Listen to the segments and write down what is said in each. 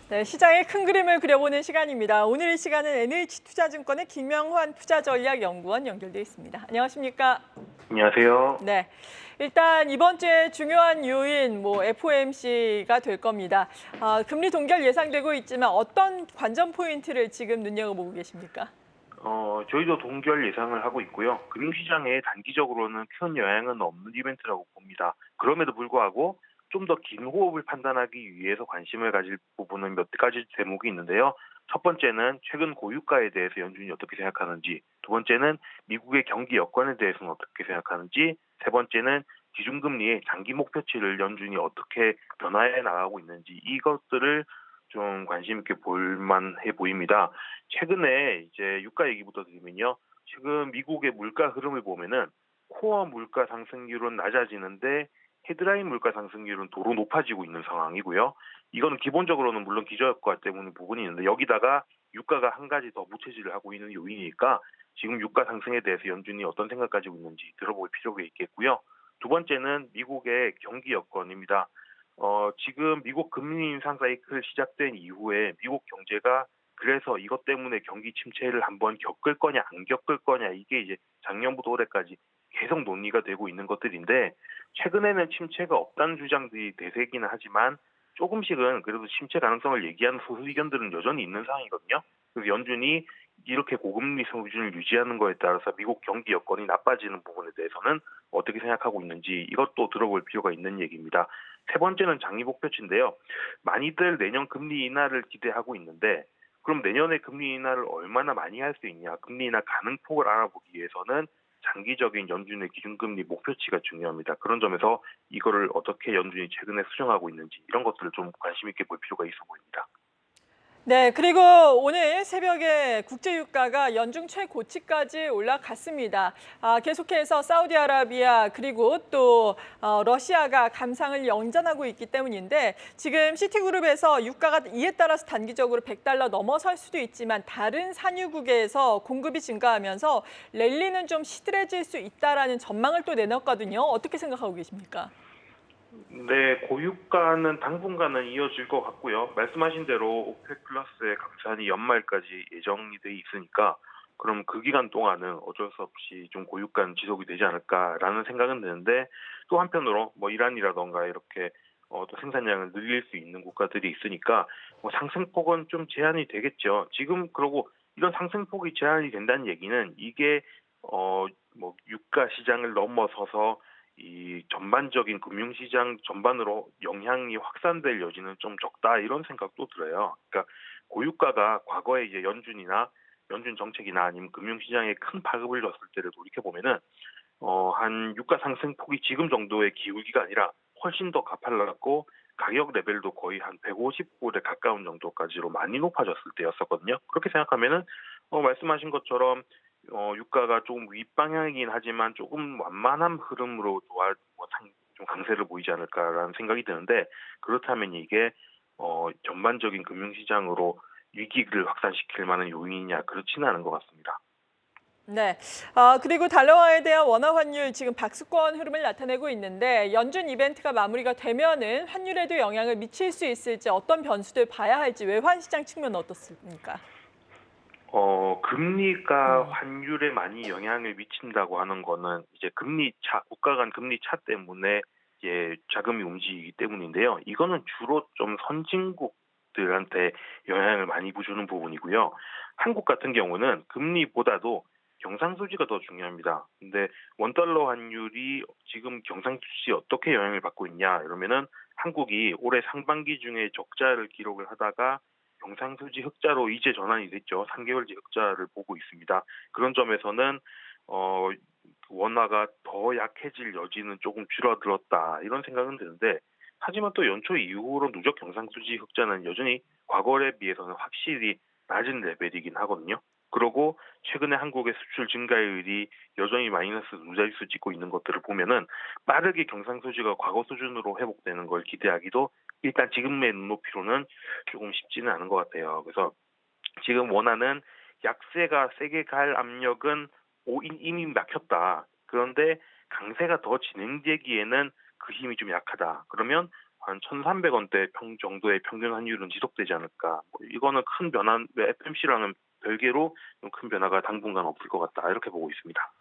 네, 시장의 큰 그림을 그려보는 시간입니다. 오늘 이 시간은 NH투자증권의 김명환 투자전략연구원 연결돼 있습니다. 안녕하십니까? 안녕하세요. 네, 일단 이번 주에 중요한 요인 FOMC가 될 겁니다. 금리 동결 예상되고 있지만 어떤 관전 포인트를 지금 눈여겨보고 계십니까? 저희도 동결 예상을 하고 있고요. 금융시장에 단기적으로는 큰 영향은 없는 이벤트라고 봅니다. 그럼에도 불구하고 좀 더 긴 호흡을 판단하기 위해서 관심을 가질 부분은 몇 가지 대목이 있는데요. 첫 번째는 최근 고유가에 대해서 연준이 어떻게 생각하는지, 두 번째는 미국의 경기 여건에 대해서는 어떻게 생각하는지, 세 번째는 기준금리의 장기 목표치를 연준이 어떻게 변화해 나가고 있는지 이것들을 좀 관심 있게 볼만해 보입니다. 최근에 이제 유가 얘기부터 드리면요. 지금 미국의 물가 흐름을 보면은 코어 물가 상승률은 낮아지는데 헤드라인 물가 상승률은 도로 높아지고 있는 상황이고요. 이거는 기본적으로는 물론 기저효과 때문에 부분이 있는데 여기다가 유가가 한 가지 더 부채질을 하고 있는 요인이니까 지금 유가 상승에 대해서 연준이 어떤 생각 가지고 있는지 들어볼 필요가 있겠고요. 두 번째는 미국의 경기 여건입니다. 지금 미국 금리 인상 사이클 시작된 이후에 미국 경제가 그래서 이것 때문에 경기 침체를 한번 겪을 거냐 안 겪을 거냐 이게 이제 작년부터 올해까지 계속 논의가 되고 있는 것들인데 최근에는 침체가 없다는 주장들이 대세기는 하지만 조금씩은 그래도 침체 가능성을 얘기하는 소수 의견들은 여전히 있는 상황이거든요. 그래서 연준이 이렇게 고금리 수준을 유지하는 거에 따라서 미국 경기 여건이 나빠지는 부분에 대해서는 어떻게 생각하고 있는지 이것도 들어볼 필요가 있는 얘기입니다. 세 번째는 장기 목표치인데요. 많이들 내년 금리 인하를 기대하고 있는데 그럼 내년에 금리 인하를 얼마나 많이 할 수 있냐, 금리 인하 가능폭을 알아보기 위해서는 장기적인 연준의 기준금리 목표치가 중요합니다. 그런 점에서 이거를 어떻게 연준이 최근에 수정하고 있는지 이런 것들을 좀 관심 있게 볼 필요가 있어 보입니다. 네, 그리고 오늘 새벽에 국제유가가 연중 최고치까지 올라갔습니다. 계속해서 사우디아라비아 그리고 또 러시아가 감상을 연장하고 있기 때문인데 지금 시티그룹에서 유가가 이에 따라서 단기적으로 $100 넘어설 수도 있지만 다른 산유국에서 공급이 증가하면서 랠리는 좀 시들해질 수 있다라는 전망을 또 내놨거든요. 어떻게 생각하고 계십니까? 네, 고유가는 당분간은 이어질 것 같고요. 말씀하신 대로 오펙 플러스의 감산이 연말까지 예정이 돼 있으니까 그럼 그 기간 동안은 어쩔 수 없이 좀 고유가는 지속이 되지 않을까라는 생각은 드는데 또 한편으로 이란이라던가 이렇게 또 생산량을 늘릴 수 있는 국가들이 있으니까 상승폭은 좀 제한이 되겠죠. 지금 그러고 이런 상승폭이 제한이 된다는 얘기는 이게 유가 시장을 넘어서서 이 전반적인 금융시장 전반으로 영향이 확산될 여지는 좀 적다 이런 생각도 들어요. 그러니까 고유가가 과거에 이제 연준이나 연준 정책이나 아니면 금융시장에 큰 파급을 줬을 때를 돌이켜 보면은 한 유가 상승폭이 지금 정도의 기울기가 아니라 훨씬 더 가팔랐고 가격 레벨도 거의 한 150불에 가까운 정도까지로 많이 높아졌을 때였었거든요. 그렇게 생각하면은 말씀하신 것처럼 유가가 조금 윗방향이긴 하지만 조금 완만한 흐름으로 좀 강세를 보이지 않을까라는 생각이 드는데 그렇다면 이게 전반적인 금융시장으로 위기를 확산시킬 만한 요인이냐 그렇지는 않은 것 같습니다. 네. 그리고 달러화에 대한 원화 환율 지금 박스권 흐름을 나타내고 있는데 연준 이벤트가 마무리가 되면은 환율에도 영향을 미칠 수 있을지 어떤 변수들 봐야 할지 외환 시장 측면은 어떻습니까? 금리가 환율에 많이 영향을 미친다고 하는 거는 이제 국가 간 금리 차 때문에 이제 자금이 움직이기 때문인데요. 이거는 주로 좀 선진국들한테 영향을 많이 주는 부분이고요. 한국 같은 경우는 금리보다도 경상수지가 더 중요합니다. 근데 원달러 환율이 지금 경상수지 어떻게 영향을 받고 있냐 이러면은 한국이 올해 상반기 중에 적자를 기록을 하다가 경상수지 흑자로 이제 전환이 됐죠. 3개월째 흑자를 보고 있습니다. 그런 점에서는 어, 원화가 더 약해질 여지는 조금 줄어들었다 이런 생각은 드는데 하지만 또 연초 이후로 누적 경상수지 흑자는 여전히 과거에 비해서는 확실히 낮은 레벨이긴 하거든요. 그리고 최근에 한국의 수출 증가율이 여전히 마이너스 두 자릿수 찍고 있는 것들을 보면은 빠르게 경상수지가 과거 수준으로 회복되는 걸 기대하기도 일단 지금의 눈높이로는 조금 쉽지는 않은 것 같아요. 그래서 지금 원하는 약세가 세게 갈 압력은 이미 막혔다. 그런데 강세가 더 진행되기에는 그 힘이 좀 약하다. 그러면 한 1,300원대 정도의 평균 환율은 지속되지 않을까. 뭐 이거는 큰 변화, FMC랑은 별개로 좀 큰 변화가 당분간 없을 것 같다. 이렇게 보고 있습니다.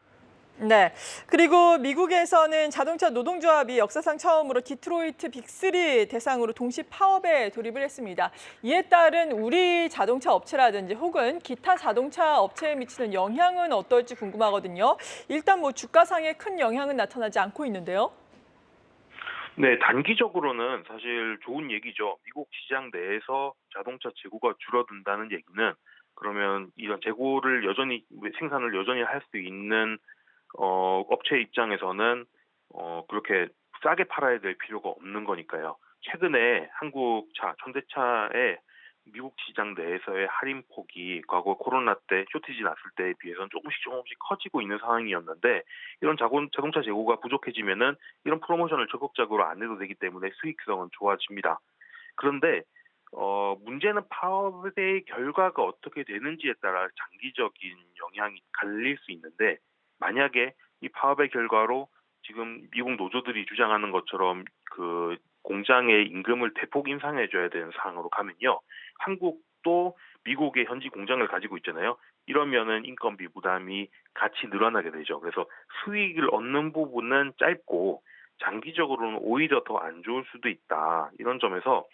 네. 그리고 미국에서는 자동차 노동조합이 역사상 처음으로 디트로이트 빅3 대상으로 동시 파업에 돌입을 했습니다. 이에 따른 우리 자동차 업체라든지 혹은 기타 자동차 업체에 미치는 영향은 어떨지 궁금하거든요. 일단 뭐 주가상에 큰 영향은 나타나지 않고 있는데요. 네, 단기적으로는 사실 좋은 얘기죠. 미국 시장 내에서 자동차 재고가 줄어든다는 얘기는 그러면 이런 재고를 여전히 생산을 여전히 할 수 있는 업체 입장에서는 그렇게 싸게 팔아야 될 필요가 없는 거니까요. 최근에 한국차, 현대차의 미국 시장 내에서의 할인 폭이 과거 코로나 때 쇼티지 났을 때에 비해서는 조금씩 커지고 있는 상황이었는데 이런 자동차 재고가 부족해지면은 이런 프로모션을 적극적으로 안 해도 되기 때문에 수익성은 좋아집니다. 그런데 문제는 파업의 결과가 어떻게 되는지에 따라 장기적인 영향이 갈릴 수 있는데 만약에 이 파업의 결과로 지금 미국 노조들이 주장하는 것처럼 그 공장의 임금을 대폭 인상해줘야 되는 상황으로 가면요. 한국도 미국의 현지 공장을 가지고 있잖아요. 이러면은 인건비 부담이 같이 늘어나게 되죠. 그래서 수익을 얻는 부분은 짧고 장기적으로는 오히려 더 안 좋을 수도 있다. 이런 점에서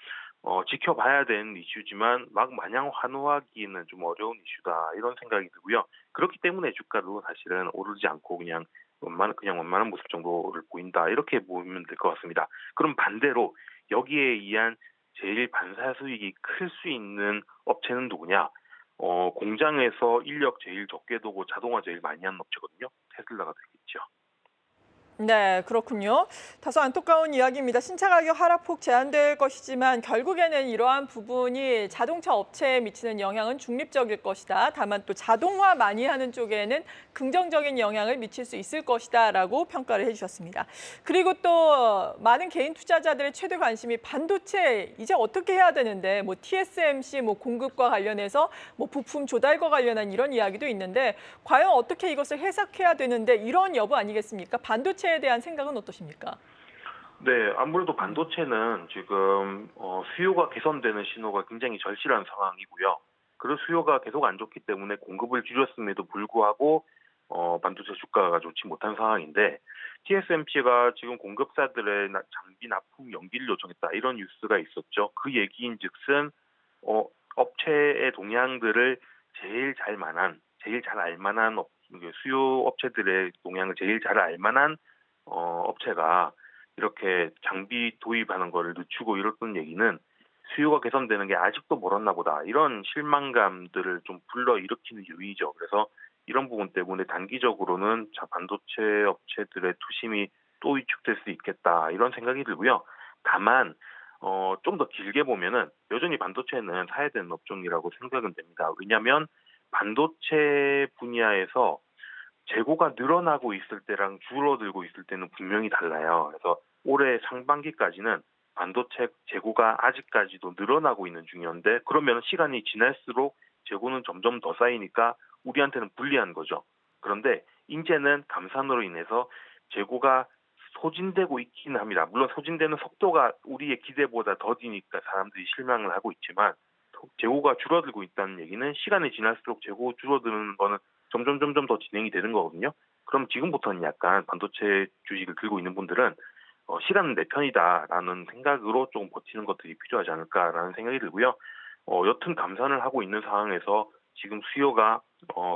지켜봐야 되는 이슈지만 막 마냥 환호하기에는 좀 어려운 이슈다 이런 생각이 들고요. 그렇기 때문에 주가도 사실은 오르지 않고 그냥 원만한 모습 정도를 보인다 이렇게 보면 될 것 같습니다. 그럼 반대로 여기에 의한 제일 반사 수익이 클 수 있는 업체는 누구냐? 공장에서 인력 제일 적게 두고 자동화 제일 많이 하는 업체거든요. 테슬라가 되겠죠. 네, 그렇군요. 다소 안타까운 이야기입니다. 신차 가격 하락폭 제한될 것이지만 결국에는 이러한 부분이 자동차 업체에 미치는 영향은 중립적일 것이다. 다만 또 자동화 많이 하는 쪽에는 긍정적인 영향을 미칠 수 있을 것이다라고 평가를 해주셨습니다. 그리고 또 많은 개인 투자자들의 최대 관심이 반도체 이제 어떻게 해야 되는데 뭐 TSMC 뭐 공급과 관련해서 뭐 부품 조달과 관련한 이런 이야기도 있는데 과연 어떻게 이것을 해석해야 되는데 이런 여부 아니겠습니까? 반도체에 대한 생각은 어떠십니까? 네, 아무래도 반도체는 지금 수요가 개선되는 신호가 굉장히 절실한 상황이고요. 그리고 수요가 계속 안 좋기 때문에 공급을 줄였음에도 불구하고 반도체 주가가 좋지 못한 상황인데 TSMC가 지금 공급사들의 장비 납품 연기를 요청했다 이런 뉴스가 있었죠. 그 얘기인즉슨 업체의 동향들을 제일 잘 알만한 수요 업체들의 동향을 제일 잘 알만한 업체가 이렇게 장비 도입하는 거를 늦추고 이랬던 얘기는 수요가 개선되는 게 아직도 멀었나 보다. 이런 실망감들을 좀 불러일으키는 요인이죠. 그래서 이런 부분 때문에 단기적으로는 반도체 업체들의 투심이 또 위축될 수 있겠다. 이런 생각이 들고요. 다만 좀 더 길게 보면은 여전히 반도체는 사야 되는 업종이라고 생각은 됩니다. 왜냐하면 반도체 분야에서 재고가 늘어나고 있을 때랑 줄어들고 있을 때는 분명히 달라요. 그래서 올해 상반기까지는 반도체 재고가 아직까지도 늘어나고 있는 중이었는데 그러면 시간이 지날수록 재고는 점점 더 쌓이니까 우리한테는 불리한 거죠. 그런데 이제는 감산으로 인해서 재고가 소진되고 있기는 합니다. 물론 소진되는 속도가 우리의 기대보다 더디니까 사람들이 실망을 하고 있지만 재고가 줄어들고 있다는 얘기는 시간이 지날수록 재고 줄어드는 거는 점점 더 진행이 되는 거거든요. 그럼 지금부터는 약간 반도체 주식을 들고 있는 분들은 시간은 내 편이다라는 생각으로 조금 버티는 것들이 필요하지 않을까라는 생각이 들고요. 여튼 감산을 하고 있는 상황에서 지금 수요가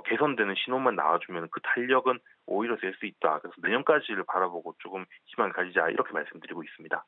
개선되는 신호만 나와주면 그 탄력은 오히려 될 수 있다. 그래서 내년까지를 바라보고 조금 희망을 가지자 이렇게 말씀드리고 있습니다.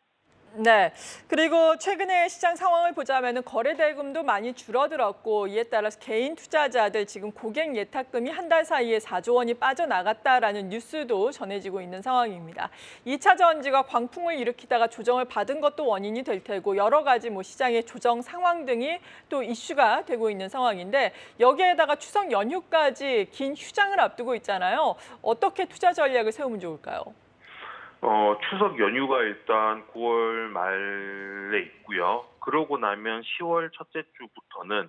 네. 그리고 최근에 시장 상황을 보자면 거래 대금도 많이 줄어들었고 이에 따라서 개인 투자자들 지금 고객 예탁금이 한 달 사이에 4조 원이 빠져나갔다라는 뉴스도 전해지고 있는 상황입니다. 2차 전지가 광풍을 일으키다가 조정을 받은 것도 원인이 될 테고 여러 가지 뭐 시장의 조정 상황 등이 또 이슈가 되고 있는 상황인데 여기에다가 추석 연휴까지 긴 휴장을 앞두고 있잖아요. 어떻게 투자 전략을 세우면 좋을까요? 추석 연휴가 일단 9월 말에 있고요. 그러고 나면 10월 첫째 주부터는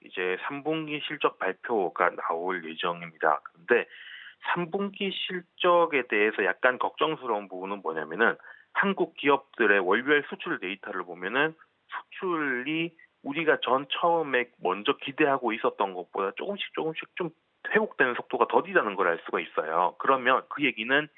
이제 3분기 실적 발표가 나올 예정입니다. 그런데 3분기 실적에 대해서 약간 걱정스러운 부분은 뭐냐면은 한국 기업들의 월별 수출 데이터를 보면은 수출이 우리가 처음에 먼저 기대하고 있었던 것보다 조금씩 좀 회복되는 속도가 더디다는 걸 알 수가 있어요. 그러면 그 얘기는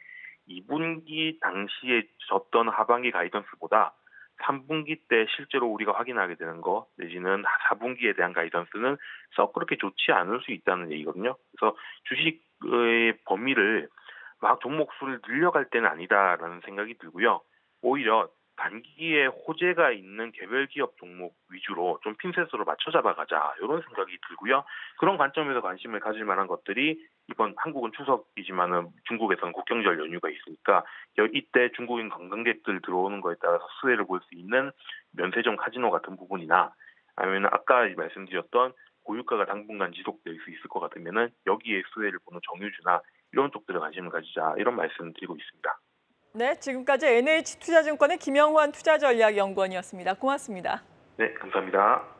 2분기 당시에 줬던 하반기 가이던스보다 3분기 때 실제로 우리가 확인하게 되는 거 내지는 4분기에 대한 가이던스는 썩 그렇게 좋지 않을 수 있다는 얘기거든요. 그래서 주식의 범위를 막 종목 수를 늘려갈 때는 아니다라는 생각이 들고요. 오히려 단기에 호재가 있는 개별 기업 종목 위주로 좀 핀셋으로 맞춰 잡아가자 이런 생각이 들고요. 그런 관점에서 관심을 가질 만한 것들이 이번 한국은 추석이지만은 중국에서는 국경절 연휴가 있으니까 이때 중국인 관광객들 들어오는 거에 따라서 수혜를 볼 수 있는 면세점 카지노 같은 부분이나 아니면 아까 말씀드렸던 고유가가 당분간 지속될 수 있을 것 같으면은 여기에 수혜를 보는 정유주나 이런 쪽들에 관심을 가지자 이런 말씀을 드리고 있습니다. 네, 지금까지 NH투자증권의 김영환 투자전략연구원이었습니다. 고맙습니다. 네, 감사합니다.